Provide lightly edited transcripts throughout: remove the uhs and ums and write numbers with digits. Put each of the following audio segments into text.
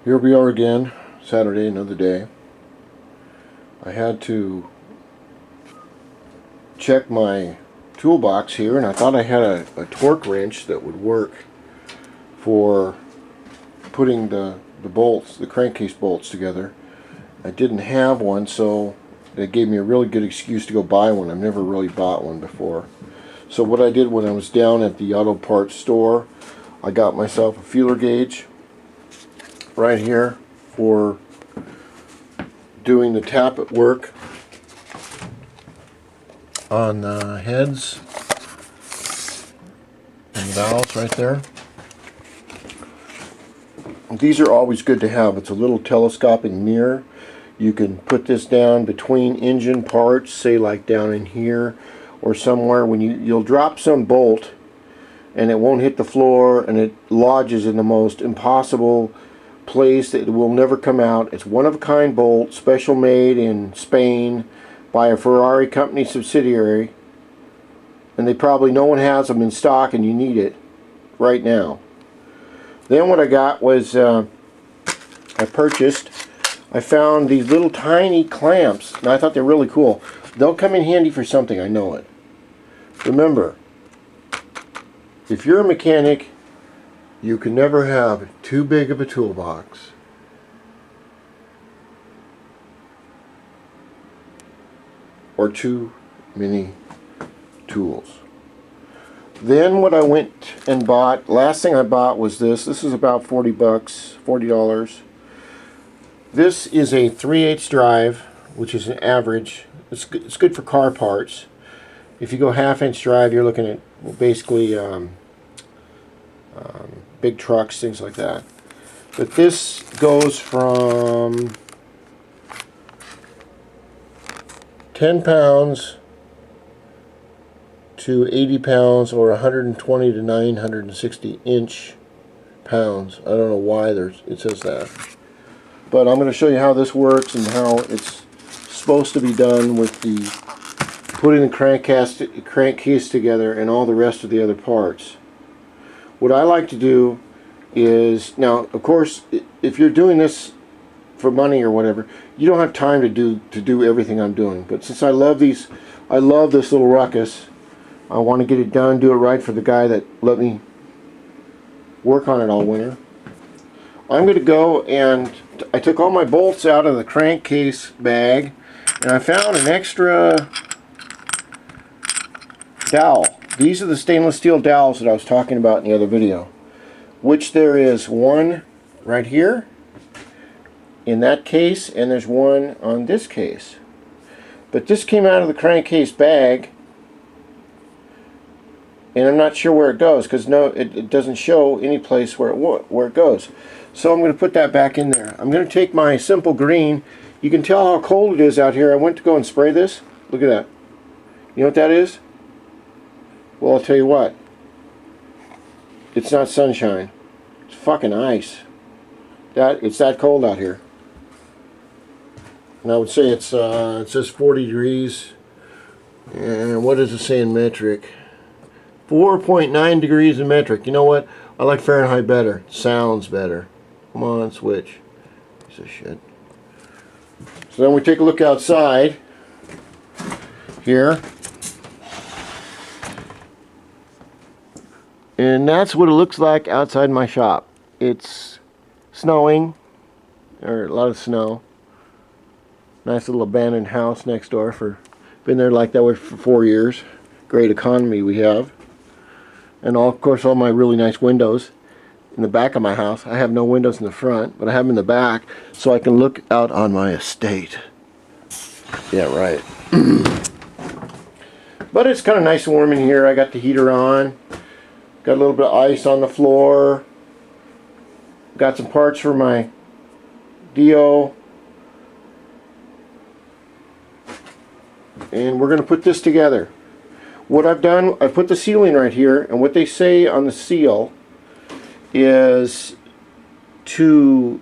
Here we are again, Saturday, another day. I had to check my toolbox here, and I thought I had a torque wrench that would work for putting the bolts, the crankcase bolts together. I didn't have one, so it gave me a really good excuse to go buy one. I've never really bought one before. So what I did when I was down at the auto parts store, I got myself a feeler gauge right here for doing the tappet work on the heads and valves right there. These are always good to have. It's a little telescopic mirror. You can put this down between engine parts, say like down in here or somewhere. When you'll drop some bolt and it won't hit the floor, and it lodges in the most impossible place that will never come out. It's one-of-a-kind bolt, special made in Spain by a Ferrari company subsidiary, and no one has them in stock, and you need it right now. Then what I got was I found these little tiny clamps, and I thought they're really cool. They'll come in handy for something, I know it. Remember, if you're a mechanic, you can never have too big of a toolbox. Or too many tools. Then what I went and bought, last thing I bought was this. This is about $40, $40. This is a 3/8 drive, which is an average. It's good for car parts. If you go 1/2-inch drive, you're looking at basically big trucks, things like that. But this goes from 10 pounds to 80 pounds, or 120 to 960 inch pounds. I don't know why it says that. But I'm going to show you how this works and how it's supposed to be done with the putting the crankcase together and all the rest of the other parts. What I like to do is, now of course if you're doing this for money or whatever, you don't have time to do everything I'm doing. But since I love this little Ruckus, I want to get it done, do it right for the guy that let me work on it all winter. I'm going to go, and I took all my bolts out of the crankcase bag, and I found an extra dowel. These are the stainless steel dowels that I was talking about in the other video, which there is one right here in that case, and there's one on this case. But this came out of the crankcase bag, and I'm not sure where it goes, because it doesn't show any place where it goes. So I'm going to put that back in there. I'm going to take my simple green. You can tell how cold it is out here. I went to go and spray this. Look at that. You know what that is? Well, I'll tell you what. It's not sunshine. It's fucking ice. It's that cold out here. And I would say it says 40 degrees. And what does it say in metric? 4.9 degrees in metric. You know what? I like Fahrenheit better. Sounds better. Come on, switch. Piece of shit. So then we take a look outside here. And that's what it looks like outside my shop. It's snowing, or a lot of snow. Nice little abandoned house next door. Been there like that way for 4 years. Great economy we have. And of course all my really nice windows in the back of my house. I have no windows in the front, but I have them in the back so I can look out on my estate. Yeah, right. But it's kind of nice and warm in here. I got the heater on. Got a little bit of ice on the floor. Got some parts for my Dio. And we're going to put this together. What I've done, I put the sealing right here, and what they say on the seal is you're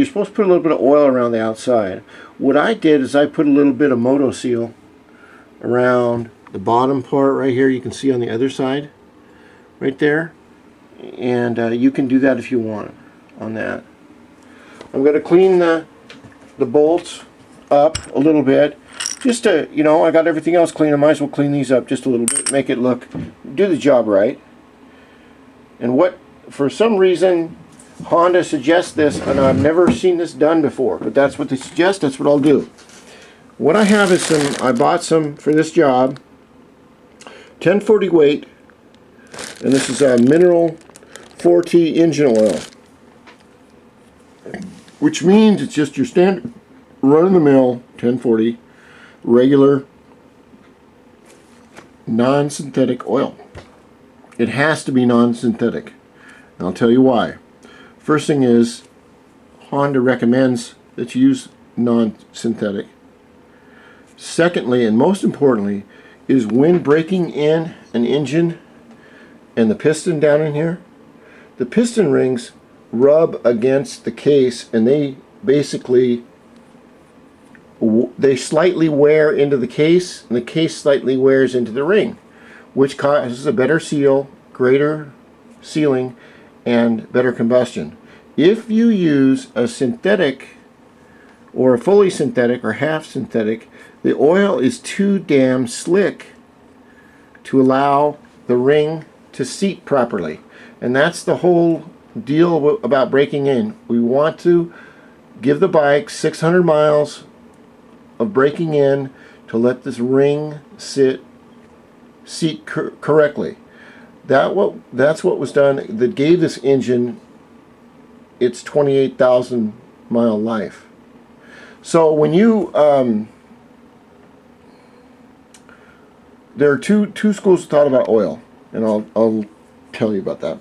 supposed to put a little bit of oil around the outside. What I did is I put a little bit of Moto Seal around the bottom part right here. You can see on the other side right there, and you can do that if you want on that. I'm going to clean the bolts up a little bit. Just to, you know, I got everything else clean. I might as well clean these up just a little bit, make it look, do the job right. And what, for some reason, Honda suggests this, and I've never seen this done before, but that's what they suggest, that's what I'll do. What I have is I bought some for this job, 1040 weight, and this is a mineral 4T engine oil, which means it's just your standard run-of-the-mill 1040 regular non-synthetic oil. It has to be non-synthetic, and I'll tell you why. First thing is, Honda recommends that you use non-synthetic. Secondly, and most importantly, is when breaking in an engine and the piston down in here, the piston rings rub against the case, and they basically slightly wear into the case, and the case slightly wears into the ring, which causes a better seal, greater sealing, and better combustion. If you use a synthetic or a fully synthetic or half synthetic, the oil is too damn slick to allow the ring to seat properly. And that's the whole deal about breaking in. We want to give the bike 600 miles of breaking in to let this ring seat correctly. That's what was done that gave this engine its 28,000 mile life. So when you there are two schools of thought about oil, and I'll tell you about that.